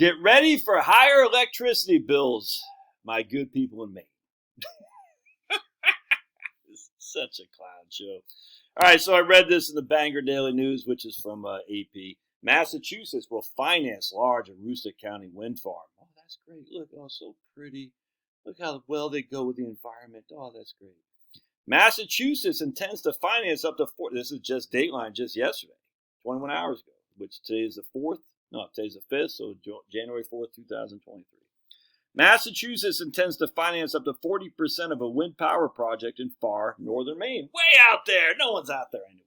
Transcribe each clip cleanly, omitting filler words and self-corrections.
Get ready for higher electricity bills, my good people in Maine. It's such a clown show. All right, so I read this in the Bangor Daily News, which is from AP. Massachusetts will finance large Rooster County wind farm. Oh, that's great. Look, oh, so pretty. Look how well they go with the environment. Oh, that's great. Massachusetts intends to finance up to this is just Dateline just yesterday, 21 hours ago, which today is the 4th. No, today's the 5th, so January 4th, 2023. Massachusetts intends to finance up to 40% of a wind power project in far northern Maine. Way out there. No one's out there anyway.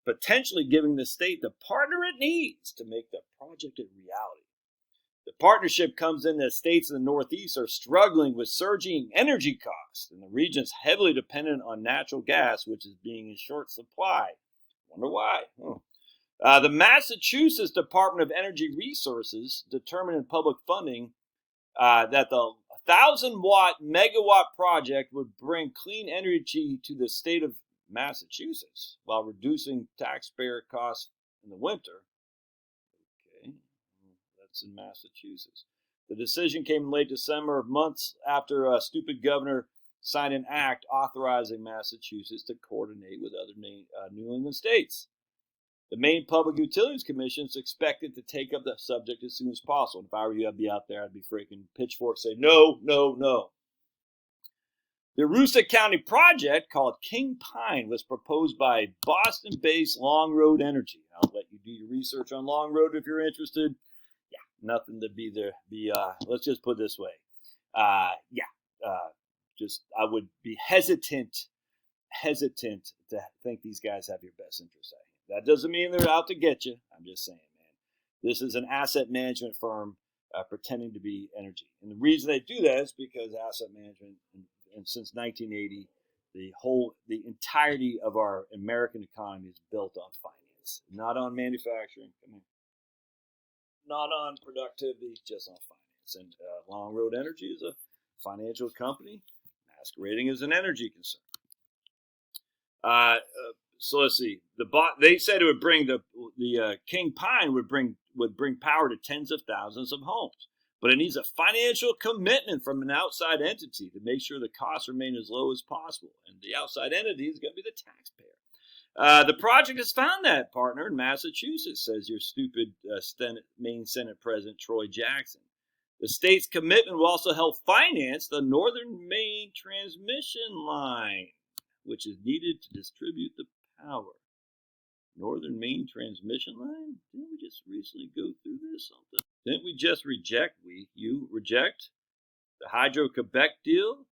Potentially giving the state the partner it needs to make the project a reality. The partnership comes in as states in the Northeast are struggling with surging energy costs, and the region's heavily dependent on natural gas, which is being in short supply. Wonder why? The Massachusetts Department of Energy Resources determined in public funding that the 1,000-watt megawatt project would bring clean energy to the state of Massachusetts while reducing taxpayer costs in the winter. Okay, that's in Massachusetts. The decision came in late December, months after a stupid governor signed an act authorizing Massachusetts to coordinate with other New England states. The Maine Public Utilities Commission is expected to take up the subject as soon as possible. If I were you, I'd be out there. I'd be freaking pitchfork saying, no, no, no. The Rooster County project, called King Pine, was proposed by Boston-based Long Road Energy. I'll let you do your research on Long Road if you're interested. Yeah, nothing to be there. Let's just put it this way. I would be hesitant to think these guys have your best interest at hand. That doesn't mean they're out to get you. I'm just saying, man. This is an asset management firm pretending to be energy. And the reason they do that is because asset management, and since 1980, the entirety of our American economy is built on finance, not on manufacturing. Not on productivity, just on finance. And Long Road Energy is a financial company masquerading as an energy concern. So let's see. They said it would bring the King Pine would bring power to tens of thousands of homes, but it needs a financial commitment from an outside entity to make sure the costs remain as low as possible, and the outside entity is going to be the taxpayer. The project has found that partner in Massachusetts, says your stupid Maine Senate President Troy Jackson. The state's commitment will also help finance the Northern Maine transmission line, which is needed to distribute the power. Northern Maine transmission line? Didn't we just recently go through this? Something? Didn't we just reject the Hydro-Quebec deal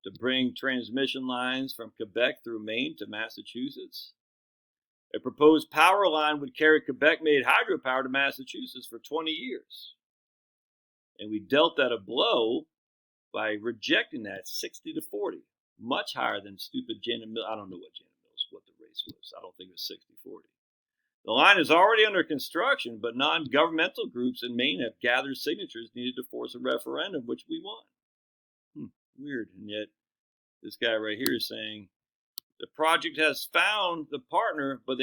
to bring transmission lines from Quebec through Maine to Massachusetts? A proposed power line would carry Quebec-made hydropower to Massachusetts for 20 years. And we dealt that a blow by rejecting that 60-40. Much higher than stupid Janet Mills. I don't know what the race was. I don't think it was 60-40. The line is already under construction, but non-governmental groups in Maine have gathered signatures needed to force a referendum, which we won. Weird. And yet, this guy right here is saying the project has found the partner, but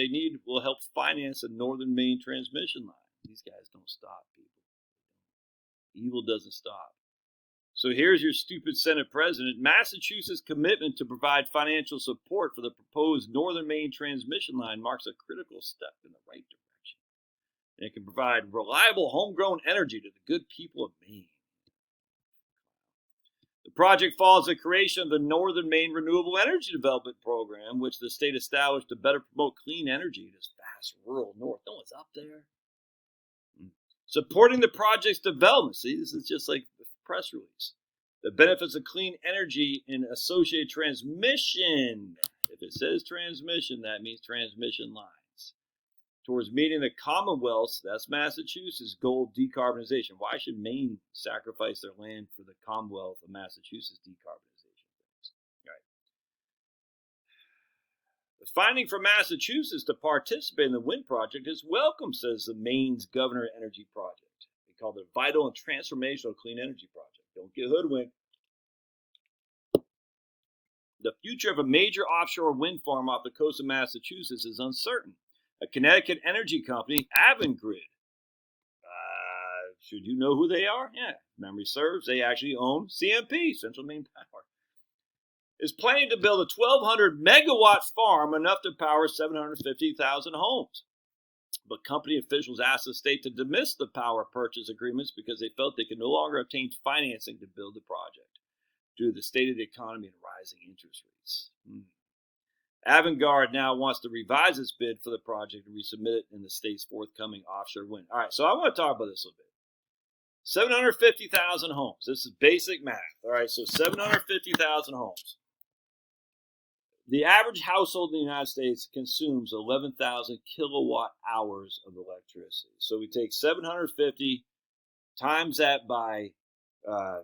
will help finance the Northern Maine transmission line. These guys don't stop, people. Evil doesn't stop. So here's your stupid Senate President. Massachusetts' commitment to provide financial support for the proposed Northern Maine transmission line marks a critical step in the right direction. And it can provide reliable homegrown energy to the good people of Maine. The project follows the creation of the Northern Maine Renewable Energy Development Program, which the state established to better promote clean energy in its vast rural north. No one's up there. Supporting the project's development. See, this is just like the press release. The benefits of clean energy and associated transmission. If it says transmission, that means transmission lines. Towards meeting the Commonwealth's, that's Massachusetts, goal of decarbonization. Why should Maine sacrifice their land for the Commonwealth of Massachusetts decarbonization? Right. The finding for Massachusetts to participate in the wind project is welcome, says the Maine's Governor Energy Project. They called it Vital and Transformational Clean Energy Project. Don't get hoodwinked. The future of a major offshore wind farm off the coast of Massachusetts is uncertain. A Connecticut energy company, Avangrid, Should you know who they are? Yeah, memory serves. They actually own CMP, Central Maine Power. Is planning to build a 1,200 megawatt farm enough to power 750,000 homes. But company officials asked the state to dismiss the power purchase agreements because they felt they could no longer obtain financing to build the project due to the state of the economy and rising interest rates. Avangard now wants to revise its bid for the project and resubmit it in the state's forthcoming offshore wind. All right, so I want to talk about this a little bit. 750,000 homes. This is basic math. All right, so 750,000 homes. The average household in the United States consumes 11,000 kilowatt hours of electricity. So we take 750 times that by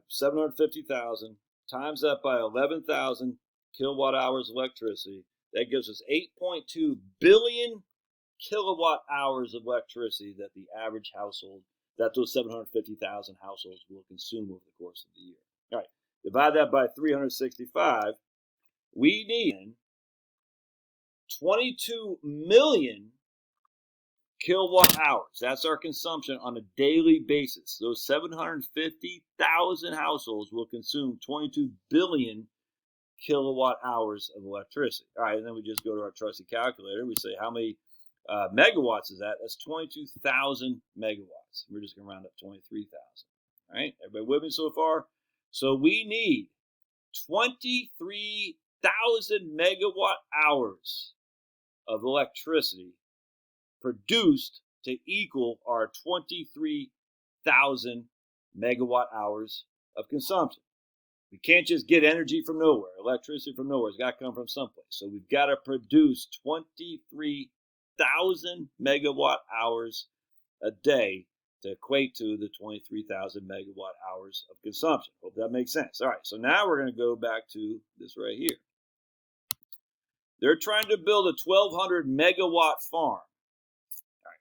750,000 times that by 11,000 kilowatt hours of electricity. That gives us 8.2 billion kilowatt hours of electricity that the average household, that those 750,000 households will consume over the course of the year. All right, divide that by 365. We need 22 million kilowatt hours. That's our consumption on a daily basis. Those 750,000 households will consume 22 billion kilowatt hours of electricity. All right, and then we just go to our trusty calculator. We say how many megawatts is that? That's 22,000 megawatts. We're just going to round up 23,000. All right, everybody with me so far? So we need 23,000 megawatt hours of electricity produced to equal our 23,000 megawatt hours of consumption. We can't just get energy from nowhere, electricity from nowhere. It's got to come from someplace. So we've got to produce 23,000 megawatt hours a day to equate to the 23,000 megawatt hours of consumption. Hope that makes sense. All right, so now we're going to go back to this right here. They're trying to build a 1,200 megawatt farm. All right.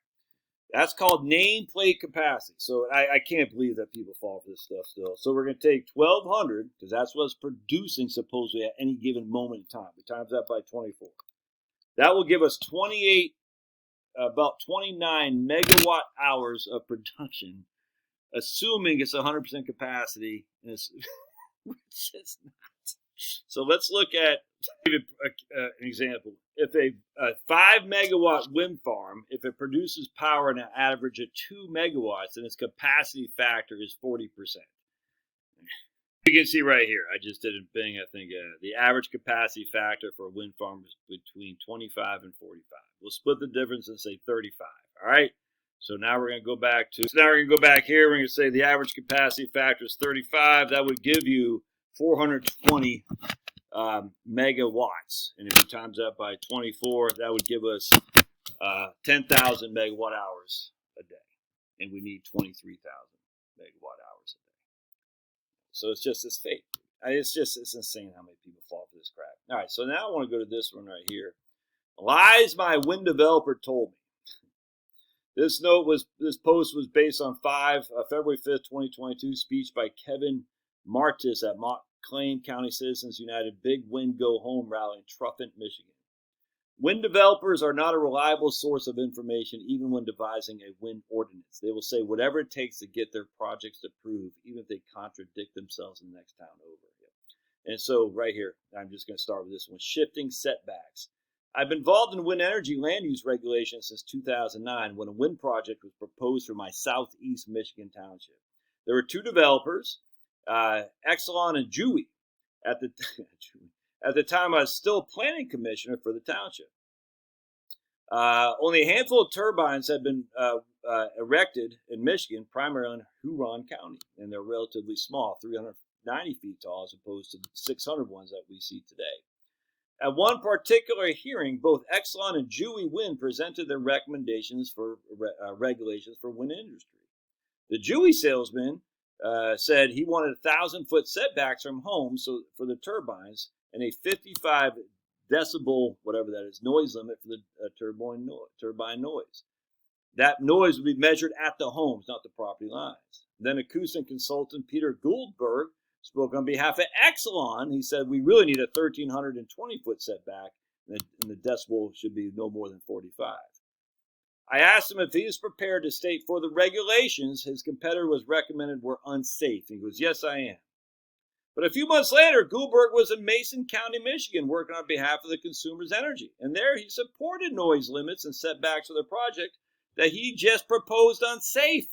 That's called nameplate capacity. So I can't believe that people fall for this stuff still. So we're going to take 1,200, because that's what's producing supposedly at any given moment in time. We times that by 24. That will give us about 29 megawatt hours of production, assuming it's 100% capacity. And it's just not. So let's look at an example. If a 5 megawatt wind farm, if it produces power on an average of 2 megawatts, then its capacity factor is 40%. You can see right here, I just did a thing, I think the average capacity factor for a wind farm is between 25 and 45. We'll split the difference and say 35, all right? So now we're going to go back to, here. We're going to say the average capacity factor is 35. That would give you 420 megawatts. And if you times that by 24, that would give us 10,000 megawatt hours a day. And we need 23,000 megawatt hours a day. So it's just this fake. It's insane how many people fall for this crap. All right, so now I want to go to this one right here. Lies my wind developer told me. This post was based on February 5th, 2022 speech by Kevin Martis at Montclain County Citizens United Big Wind Go Home rally in Truffant, Michigan. Wind developers are not a reliable source of information even when devising a wind ordinance. They will say whatever it takes to get their projects approved, even if they contradict themselves in the next town over. And so right here, I'm just going to start with this one. Shifting setbacks. I've been involved in wind energy land use regulations since 2009 when a wind project was proposed for my southeast Michigan township. There were two developers, Exelon and Dewey. At the time, I was still planning commissioner for the township. Only a handful of turbines had been erected in Michigan, primarily in Huron County, and they're relatively small, 390 feet tall, as opposed to the 600 ones that we see today. At one particular hearing, both Exelon and Dewey Wind presented their recommendations for regulations for wind industry. The Dewey salesman said he wanted 1,000-foot setbacks from homes for the turbines and a 55 decibel, whatever that is, noise limit for the turbine noise. That noise would be measured at the homes, not the property lines. Then acoustic consultant Peter Goldberg spoke on behalf of Exelon. He said, we really need a 1,320-foot setback, and the decibel should be no more than 45. I asked him if he was prepared to state for the regulations his competitor was recommended were unsafe. He goes, yes, I am. But a few months later, Goldberg was in Mason County, Michigan, working on behalf of the Consumers Energy. And there he supported noise limits and setbacks for the project that he just proposed unsafe.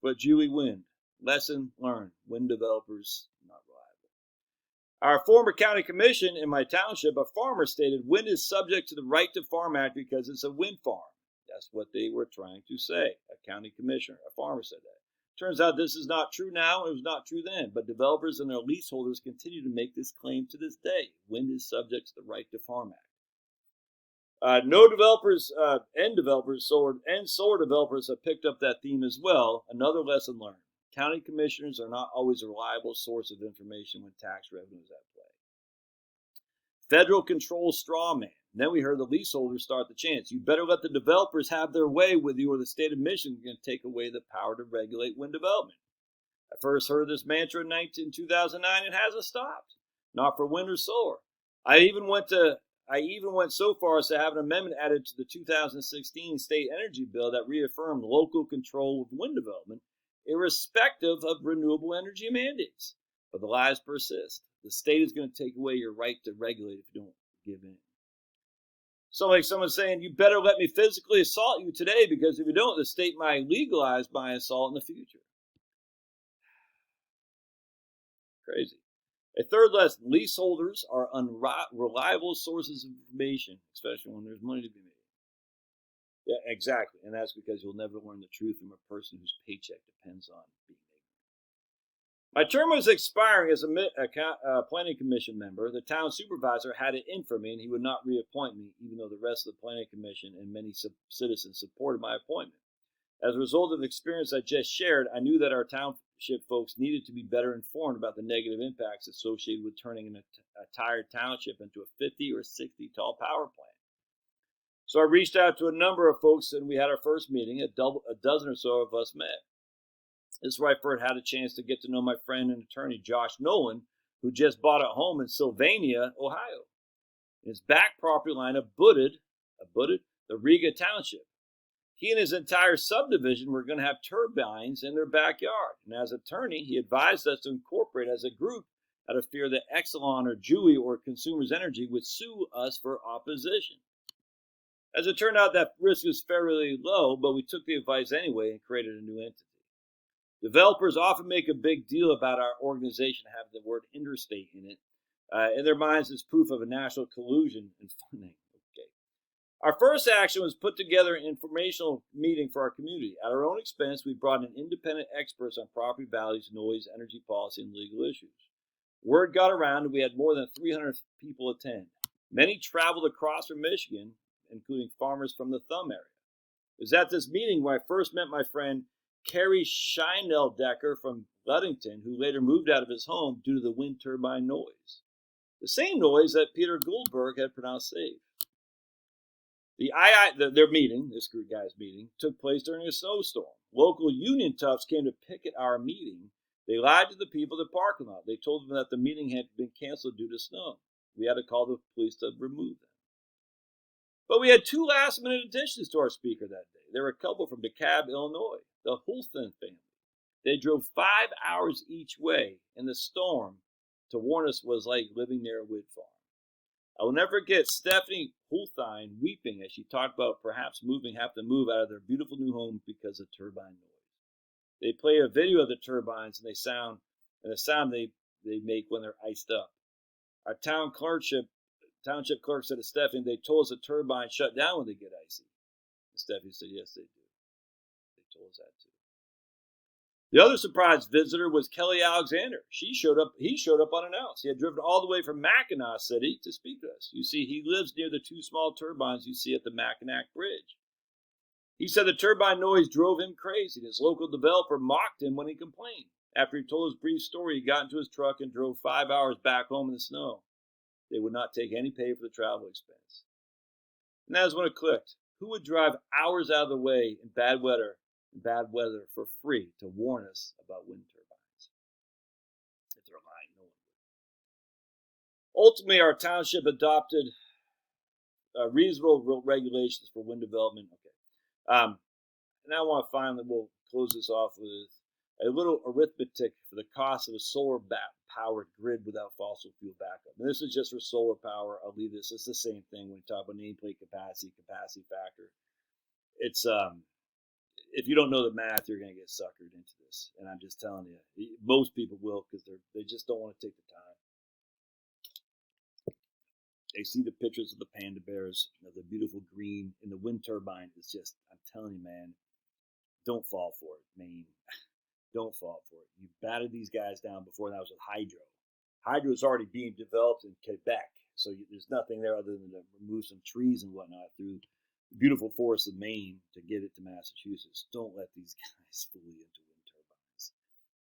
But Julie wind. Lesson learned. Wind developers, not reliable. Our former county commission in my township, a farmer stated wind is subject to the Right to Farm Act because it's a wind farm. That's what they were trying to say. A county commissioner, a farmer said that. Turns out this is not true now. It was not true then. But developers and their leaseholders continue to make this claim to this day. Wind is subject to the Right to Farm Act. No developers, solar developers have picked up that theme as well. Another lesson learned. County commissioners are not always a reliable source of information when tax revenue is at play. Federal control straw man. Then we heard the leaseholders start the chant. You better let the developers have their way with you, or the state of Michigan is going to take away the power to regulate wind development. I first heard this mantra in 2009 and hasn't stopped. Not for wind or solar. I even went so far as to have an amendment added to the 2016 state energy bill that reaffirmed local control of wind development, irrespective of renewable energy mandates. But the lies persist. The state is going to take away your right to regulate if you don't give in. So like someone saying, you better let me physically assault you today, because if you don't, the state might legalize my assault in the future. Crazy. A third lesson, leaseholders are unreliable sources of information, especially when there's money to be made. Yeah, exactly. And that's because you'll never learn the truth from a person whose paycheck depends on being ignorant. My term was expiring as a planning commission member. The town supervisor had it in for me, and he would not reappoint me, even though the rest of the planning commission and many citizens supported my appointment. As a result of the experience I just shared, I knew that our township folks needed to be better informed about the negative impacts associated with turning a tired township into a 50 or 60 tall power plant. So I reached out to a number of folks, and we had our first meeting. A dozen or so of us met. This is where I first had a chance to get to know my friend and attorney, Josh Nolan, who just bought a home in Sylvania, Ohio. His back property line abutted the Riga Township. He and his entire subdivision were going to have turbines in their backyard. And as attorney, he advised us to incorporate as a group out of fear that Exelon or Julie or Consumers Energy would sue us for opposition. As it turned out, that risk was fairly low, but we took the advice anyway and created a new entity. Developers often make a big deal about our organization having the word interstate in it. In their minds, it's proof of a national collusion and funding. Okay. Our first action was put together an informational meeting for our community. At our own expense, we brought in independent experts on property values, noise, energy policy, and legal issues. Word got around, and we had more than 300 people attend. Many traveled across from Michigan, including farmers from the Thumb area. It was at this meeting where I first met my friend Carrie Scheineldecker from Ludington, who later moved out of his home due to the wind turbine noise. The same noise that Peter Goldberg had pronounced safe. Their meeting, this group guy's meeting, took place during a snowstorm. Local union toughs came to picket our meeting. They lied to the people at the parking lot. They told them that the meeting had been canceled due to snow. We had to call the police to remove them. But we had two last-minute additions to our speaker that day. There were a couple from DeKalb, Illinois, the Hulthen family. They drove 5 hours each way in the storm to warn us was like living near a wind farm. I will never forget Stephanie Hulthen weeping as she talked about perhaps have to move out of their beautiful new home because of turbine noise. They play a video of the turbines and the sound they make when they're iced up. Our township clerk said to Stephanie, they told us the turbines shut down when they get icy. And Stephanie said, yes, they do. They told us that too. The other surprise visitor was Kelly Alexander. He showed up unannounced. He had driven all the way from Mackinac City to speak to us. You see, he lives near the two small turbines you see at the Mackinac Bridge. He said the turbine noise drove him crazy. His local developer mocked him when he complained. After he told his brief story, he got into his truck and drove 5 hours back home in the snow. They would not take any pay for the travel expense. And that is when it clicked. Who would drive hours out of the way in bad weather for free to warn us about wind turbines? If they're lying, no one would. Ultimately, our township adopted reasonable regulations for wind development. Okay. And I want to finally, we'll close this off with a little arithmetic for the cost of a solar-powered grid without fossil fuel backup. And this is just for solar power. I'll leave this. It's the same thing when you talk about nameplate capacity, capacity factor. It's if you don't know the math, you're going to get suckered into this. And I'm just telling you, most people will because they just don't want to take the time. They see the pictures of the panda bears, the beautiful green in the wind turbine. It's just, I'm telling you, man, don't fall for it, Maine. Don't fall for it. You batted these guys down before. That was with hydro. Hydro is already being developed in Quebec, so there's nothing there other than to remove some trees and whatnot through the beautiful forests of Maine to get it to Massachusetts. Don't let these guys fool you into wind turbines.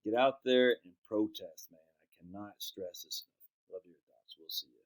Get out there and protest, man. I cannot stress this enough. Love your thoughts. We'll see you.